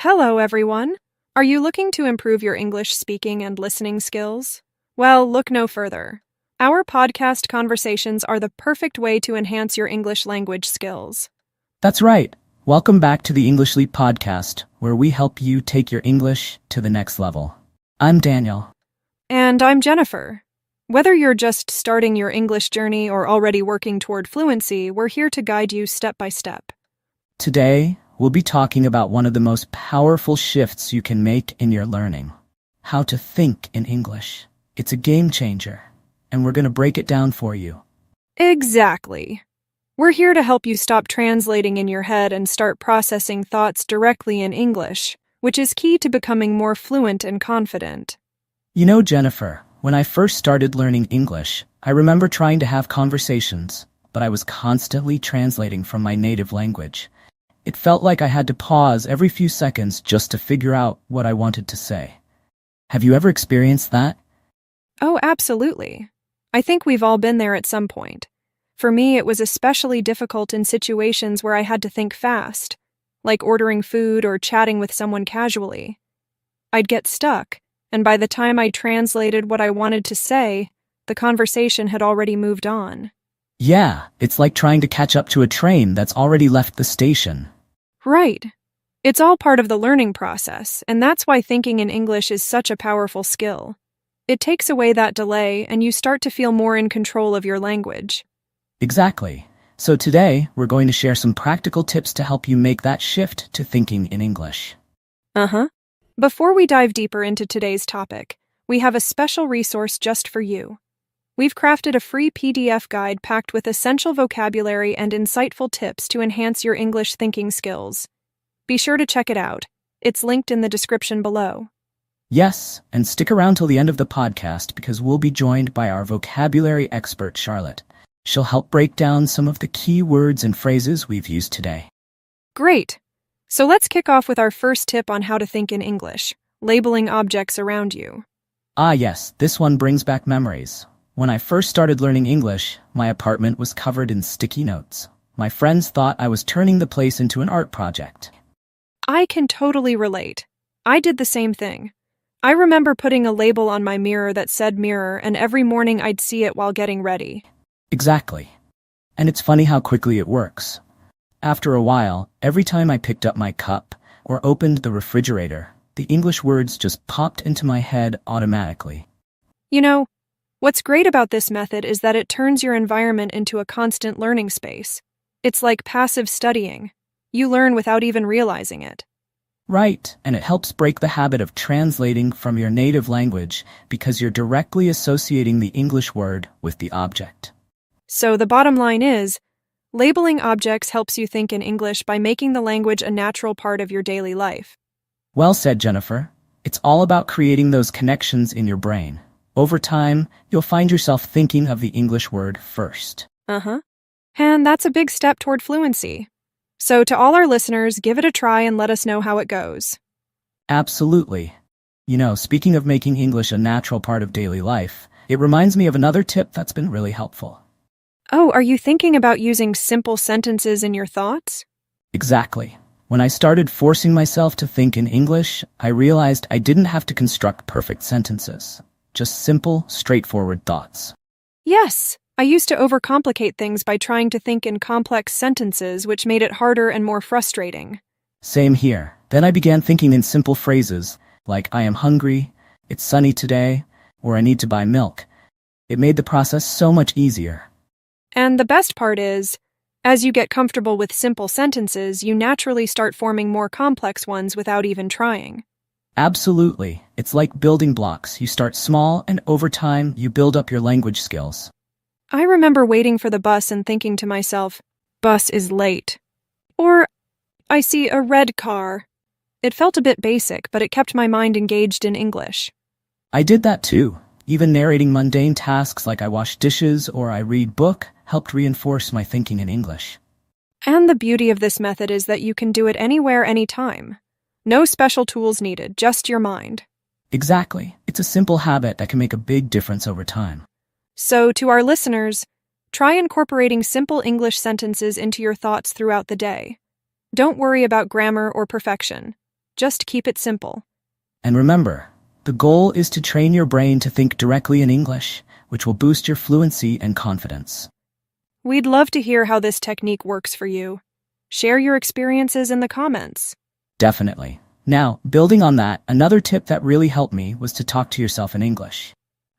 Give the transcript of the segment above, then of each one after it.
Hello, everyone. Are you looking to improve your English speaking and listening skills? Well, look no further. Our podcast conversations are the perfect way to enhance your English language skills. That's right. Welcome back to the English Leap podcast, where we help you take your English to the next level. I'm Daniel. And I'm Jennifer. Whether you're just starting your English journey or already working toward fluency, we're here to guide you step by step. Today, we'll be talking about one of the most powerful shifts you can make in your learning. How to think in English. It's a game changer, and we're going to break it down for you. Exactly. We're here to help you stop translating in your head and start processing thoughts directly in English, which is key to becoming more fluent and confident. You know, Jennifer, when I first started learning English, I remember trying to have conversations, but I was constantly translating from my native language. It felt like I had to pause every few seconds just to figure out what I wanted to say. Have you ever experienced that? Oh, absolutely. I think we've all been there at some point. For me, it was especially difficult in situations where I had to think fast, like ordering food or chatting with someone casually. I'd get stuck, and by the time I translated what I wanted to say, the conversation had already moved on. Yeah, it's like trying to catch up to a train that's already left the station. Right. It's all part of the learning process, and that's why thinking in English is such a powerful skill. It takes away that delay, and you start to feel more in control of your language. Exactly. So today, we're going to share some practical tips to help you make that shift to thinking in English. Before we dive deeper into today's topic, we have a special resource just for you. We've crafted a free PDF guide packed with essential vocabulary and insightful tips to enhance your English thinking skills. Be sure to check it out. It's linked in the description below. Yes, and stick around till the end of the podcast because we'll be joined by our vocabulary expert, Charlotte. She'll help break down some of the key words and phrases we've used today. Great! So let's kick off with our first tip on how to think in English, labeling objects around you. Ah yes, this one brings back memories. When I first started learning English, my apartment was covered in sticky notes. My friends thought I was turning the place into an art project. I can totally relate. I did the same thing. I remember putting a label on my mirror that said mirror, and every morning I'd see it while getting ready. Exactly. And it's funny how quickly it works. After a while, every time I picked up my cup or opened the refrigerator, the English words just popped into my head automatically. You know, what's great about this method is that it turns your environment into a constant learning space. It's like passive studying. You learn without even realizing it. Right, and it helps break the habit of translating from your native language because you're directly associating the English word with the object. So the bottom line is, labeling objects helps you think in English by making the language a natural part of your daily life. Well said, Jennifer. It's all about creating those connections in your brain. Over time, you'll find yourself thinking of the English word first. And that's a big step toward fluency. So to all our listeners, give it a try and let us know how it goes. Absolutely. You know, speaking of making English a natural part of daily life, it reminds me of another tip that's been really helpful. Oh, are you thinking about using simple sentences in your thoughts? Exactly. When I started forcing myself to think in English, I realized I didn't have to construct perfect sentences. Just simple, straightforward thoughts. Yes, I used to overcomplicate things by trying to think in complex sentences, which made it harder and more frustrating. Same here. Then I began thinking in simple phrases, like I am hungry, it's sunny today, or I need to buy milk. It made the process so much easier. And the best part is, as you get comfortable with simple sentences, you naturally start forming more complex ones without even trying. Absolutely. It's like building blocks. You start small, and over time, you build up your language skills. I remember waiting for the bus and thinking to myself, bus is late. Or, I see a red car. It felt a bit basic, but it kept my mind engaged in English. I did that too. Even narrating mundane tasks like I wash dishes or I read book helped reinforce my thinking in English. And the beauty of this method is that you can do it anywhere, anytime. No special tools needed, just your mind. Exactly. It's a simple habit that can make a big difference over time. So, to our listeners, try incorporating simple English sentences into your thoughts throughout the day. Don't worry about grammar or perfection. Just keep it simple. And remember, the goal is to train your brain to think directly in English, which will boost your fluency and confidence. We'd love to hear how this technique works for you. Share your experiences in the comments. Definitely. Now, building on that, another tip that really helped me was to talk to yourself in English.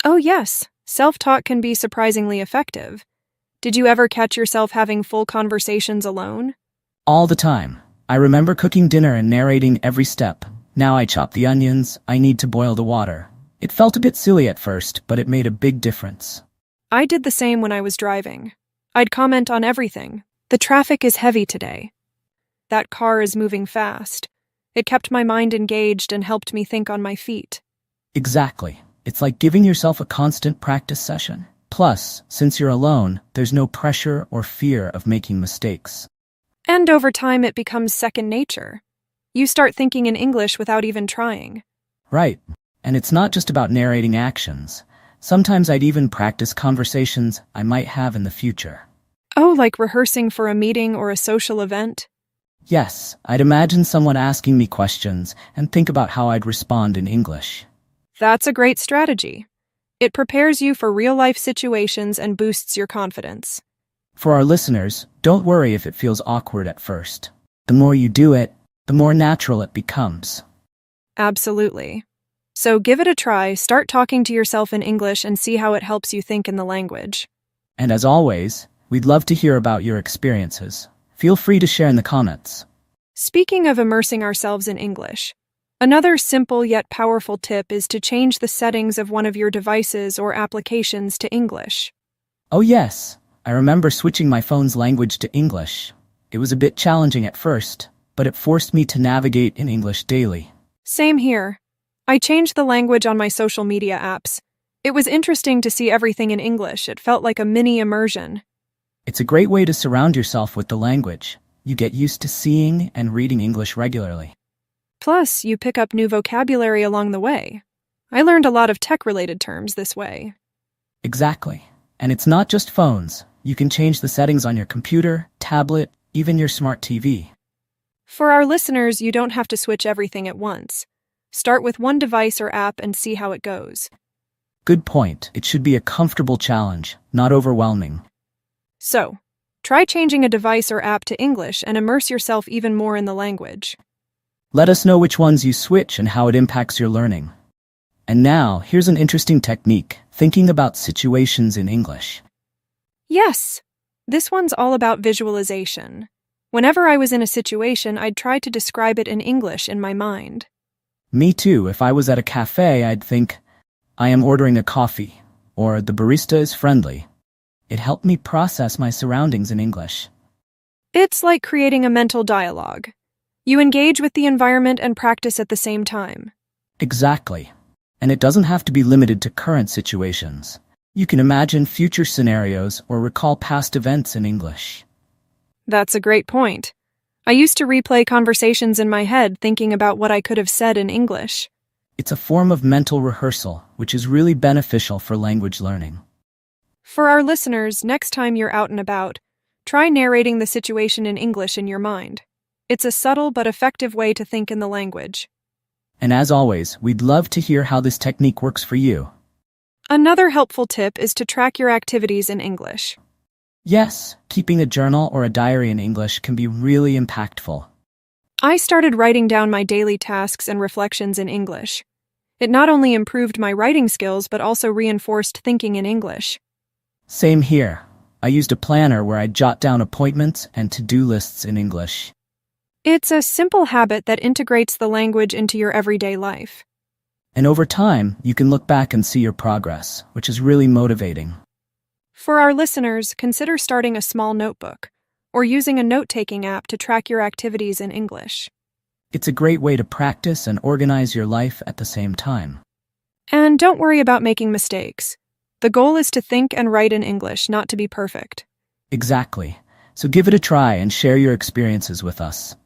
Oh yes, self-talk can be surprisingly effective. Did you ever catch yourself having full conversations alone? All the time. I remember cooking dinner and narrating every step. Now I chop the onions, I need to boil the water. It felt a bit silly at first, but it made a big difference. I did the same when I was driving. I'd comment on everything. The traffic is heavy today. That car is moving fast. It kept my mind engaged and helped me think on my feet. Exactly. It's like giving yourself a constant practice session. Plus, since you're alone, there's no pressure or fear of making mistakes. And over time it becomes second nature. You start thinking in English without even trying. Right. And it's not just about narrating actions. Sometimes I'd even practice conversations I might have in the future. Oh, like rehearsing for a meeting or a social event? Yes, I'd imagine someone asking me questions and think about how I'd respond in English. That's a great strategy. It prepares you for real-life situations and boosts your confidence. For our listeners, don't worry if it feels awkward at first. The more you do it, the more natural it becomes. Absolutely. So give it a try, start talking to yourself in English and see how it helps you think in the language. And as always, we'd love to hear about your experiences. Feel free to share in the comments. Speaking of immersing ourselves in English, another simple yet powerful tip is to change the settings of one of your devices or applications to English. Oh yes, I remember switching my phone's language to English. It was a bit challenging at first, but it forced me to navigate in English daily. Same here. I changed the language on my social media apps. It was interesting to see everything in English. It felt like a mini immersion. It's a great way to surround yourself with the language. You get used to seeing and reading English regularly. Plus, you pick up new vocabulary along the way. I learned a lot of tech-related terms this way. Exactly. And it's not just phones. You can change the settings on your computer, tablet, even your smart TV. For our listeners, you don't have to switch everything at once. Start with one device or app and see how it goes. Good point. It should be a comfortable challenge, not overwhelming. So, try changing a device or app to English and immerse yourself even more in the language. Let us know which ones you switch and how it impacts your learning. And now, here's an interesting technique, thinking about situations in English. Yes, this one's all about visualization. Whenever I was in a situation, I'd try to describe it in English in my mind. Me too. If I was at a cafe, I'd think, I am ordering a coffee, or the barista is friendly. It helped me process my surroundings in English. It's like creating a mental dialogue. You engage with the environment and practice at the same time. Exactly. And it doesn't have to be limited to current situations. You can imagine future scenarios or recall past events in English. That's a great point. I used to replay conversations in my head thinking about what I could have said in English. It's a form of mental rehearsal, which is really beneficial for language learning. For our listeners, next time you're out and about, try narrating the situation in English in your mind. It's a subtle but effective way to think in the language. And as always, we'd love to hear how this technique works for you. Another helpful tip is to track your activities in English. Yes, keeping a journal or a diary in English can be really impactful. I started writing down my daily tasks and reflections in English. It not only improved my writing skills but also reinforced thinking in English. Same here. I used a planner where I'd jot down appointments and to-do lists in English. It's a simple habit that integrates the language into your everyday life. And over time, you can look back and see your progress, which is really motivating. For our listeners, consider starting a small notebook or using a note-taking app to track your activities in English. It's a great way to practice and organize your life at the same time. And don't worry about making mistakes. The goal is to think and write in English, not to be perfect. Exactly. So give it a try and share your experiences with us.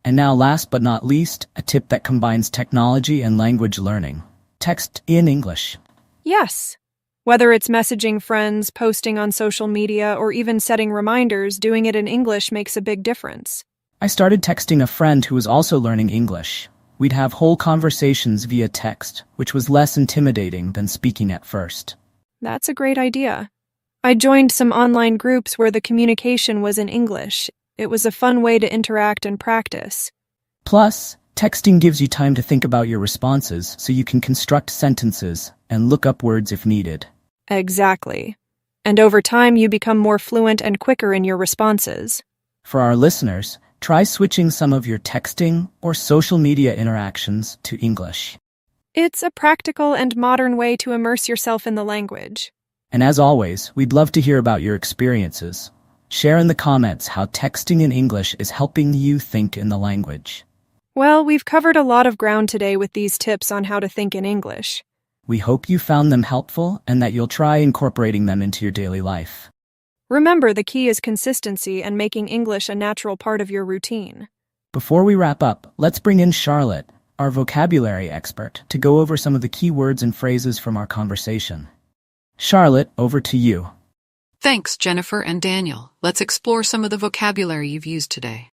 And now, last but not least, a tip that combines technology and language learning. Text in English. Yes. Whether it's messaging friends, posting on social media, or even setting reminders, doing it in English makes a big difference. I started texting a friend who was also learning English. We'd have whole conversations via text, which was less intimidating than speaking at first. That's a great idea. I joined some online groups where the communication was in English. It was a fun way to interact and practice. Plus, texting gives you time to think about your responses so you can construct sentences and look up words if needed. Exactly. And over time, you become more fluent and quicker in your responses. For our listeners, try switching some of your texting or social media interactions to English. It's a practical and modern way to immerse yourself in the language. And as always, we'd love to hear about your experiences. Share in the comments how texting in English is helping you think in the language. Well, we've covered a lot of ground today with these tips on how to think in English. We hope you found them helpful and that you'll try incorporating them into your daily life. Remember, the key is consistency and making English a natural part of your routine. Before we wrap up, let's bring in Charlotte, our vocabulary expert, to go over some of the key words and phrases from our conversation. Charlotte, over to you. Thanks, Jennifer and Daniel. Let's explore some of the vocabulary you've used today.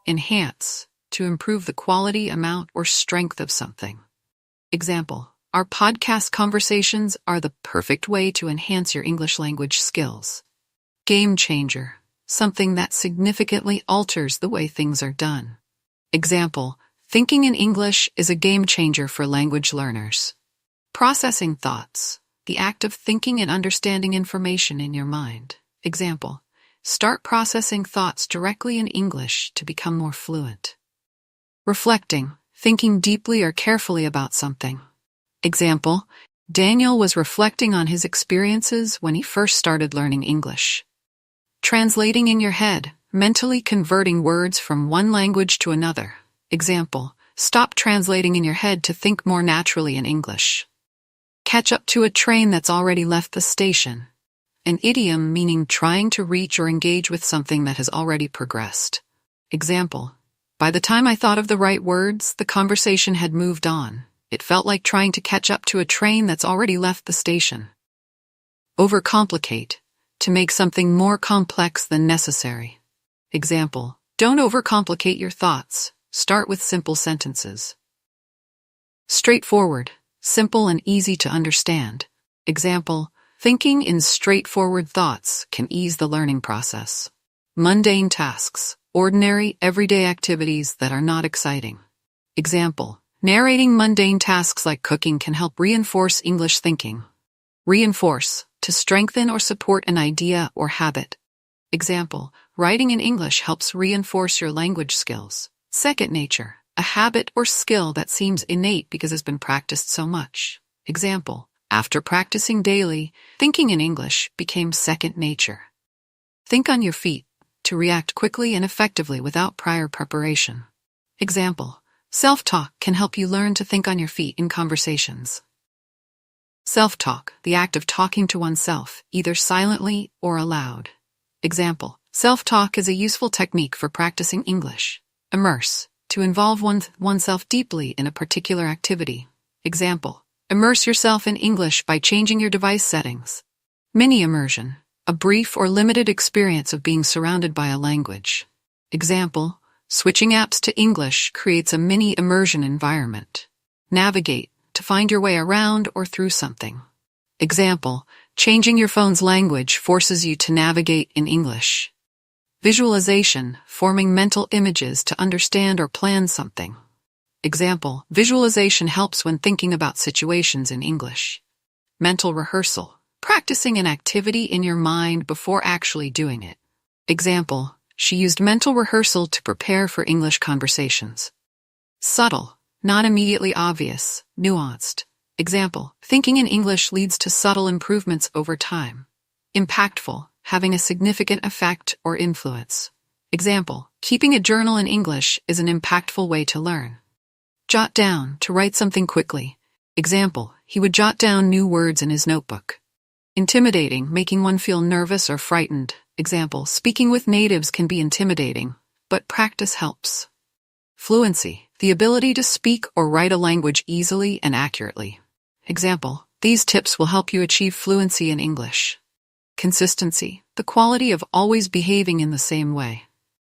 Enhance, to improve the quality, amount, or strength of something. Example, our podcast conversations are the perfect way to enhance your English language skills. Game changer, something that significantly alters the way things are done. Example, thinking in English is a game changer for language learners. Processing thoughts, the act of thinking and understanding information in your mind. Example, start processing thoughts directly in English to become more fluent. Reflecting, thinking deeply or carefully about something. Example, Daniel was reflecting on his experiences when he first started learning English. Translating in your head, mentally converting words from one language to another. Example, stop translating in your head to think more naturally in English. Catch up to a train that's already left the station. An idiom meaning trying to reach or engage with something that has already progressed. Example, by the time I thought of the right words, the conversation had moved on. It felt like trying to catch up to a train that's already left the station. Overcomplicate, to make something more complex than necessary. Example, don't overcomplicate your thoughts. Start with simple sentences. Straightforward, simple and easy to understand. Example, thinking in straightforward thoughts can ease the learning process. Mundane tasks, ordinary, everyday activities that are not exciting. Example, narrating mundane tasks like cooking can help reinforce English thinking. Reinforce, to strengthen or support an idea or habit. Example, writing in English helps reinforce your language skills. Second nature, a habit or skill that seems innate because it's been practiced so much. Example, after practicing daily, thinking in English became second nature. Think on your feet, to react quickly and effectively without prior preparation. Example, self-talk can help you learn to think on your feet in conversations. Self-talk, the act of talking to oneself, either silently or aloud. Example, self-talk is a useful technique for practicing English. Immerse, to involve oneself deeply in a particular activity. Example, immerse yourself in English by changing your device settings. Mini immersion, a brief or limited experience of being surrounded by a language. Example, switching apps to English creates a mini immersion environment. Navigate, to find your way around or through something. Example, changing your phone's language forces you to navigate in English. Visualization, forming mental images to understand or plan something. Example, visualization helps when thinking about situations in English. Mental rehearsal, practicing an activity in your mind before actually doing it. Example, she used mental rehearsal to prepare for English conversations. Subtle, not immediately obvious, nuanced. Example, thinking in English leads to subtle improvements over time. Impactful, having a significant effect or influence. Example, keeping a journal in English is an impactful way to learn. Jot down, to write something quickly. Example, he would jot down new words in his notebook. Intimidating, making one feel nervous or frightened. Example, speaking with natives can be intimidating, but practice helps. Fluency, the ability to speak or write a language easily and accurately. Example, these tips will help you achieve fluency in English. Consistency, the quality of always behaving in the same way.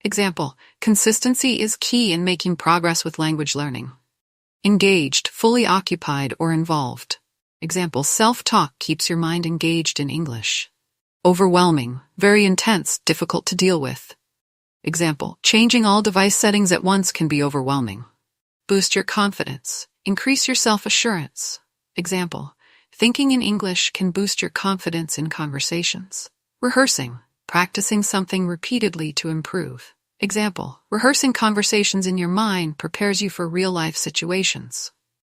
Example, consistency is key in making progress with language learning. Engaged, fully occupied, or involved. Example, self-talk keeps your mind engaged in English. Overwhelming, very intense, difficult to deal with. Example, changing all device settings at once can be overwhelming. Boost your confidence. Increase your self-assurance. Example, thinking in English can boost your confidence in conversations. Rehearsing. Practicing something repeatedly to improve. Example, rehearsing conversations in your mind prepares you for real-life situations.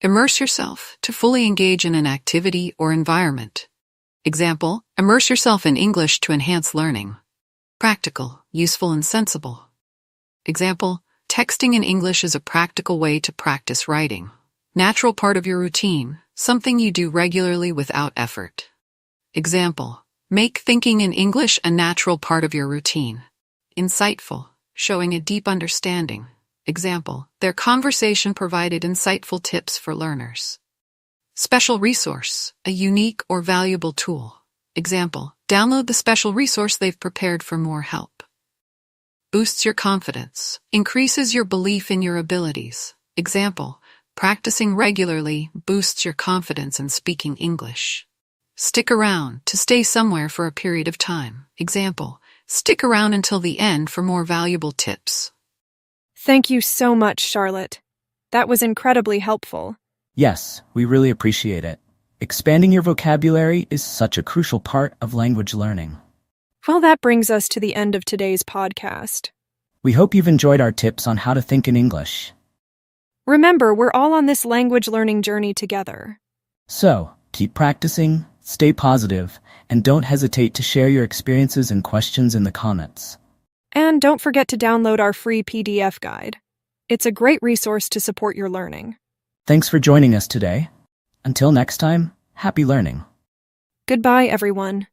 Immerse yourself. To fully engage in an activity or environment. Example, immerse yourself in English to enhance learning. Practical, useful and sensible. Example, texting in English is a practical way to practice writing. Natural part of your routine, something you do regularly without effort. Example, make thinking in English a natural part of your routine. Insightful, showing a deep understanding. Example, their conversation provided insightful tips for learners. Special resource, a unique or valuable tool. Example, download the special resource they've prepared for more help. Boosts your confidence, increases your belief in your abilities. Example, practicing regularly boosts your confidence in speaking English. Stick around, to stay somewhere for a period of time. Example, stick around until the end for more valuable tips. Thank you so much, Charlotte. That was incredibly helpful. Yes, we really appreciate it. Expanding your vocabulary is such a crucial part of language learning. Well, that brings us to the end of today's podcast. We hope you've enjoyed our tips on how to think in English. Remember, we're all on this language learning journey together. So, keep practicing, stay positive, and don't hesitate to share your experiences and questions in the comments. And don't forget to download our free PDF guide. It's a great resource to support your learning. Thanks for joining us today. Until next time, happy learning. Goodbye, everyone.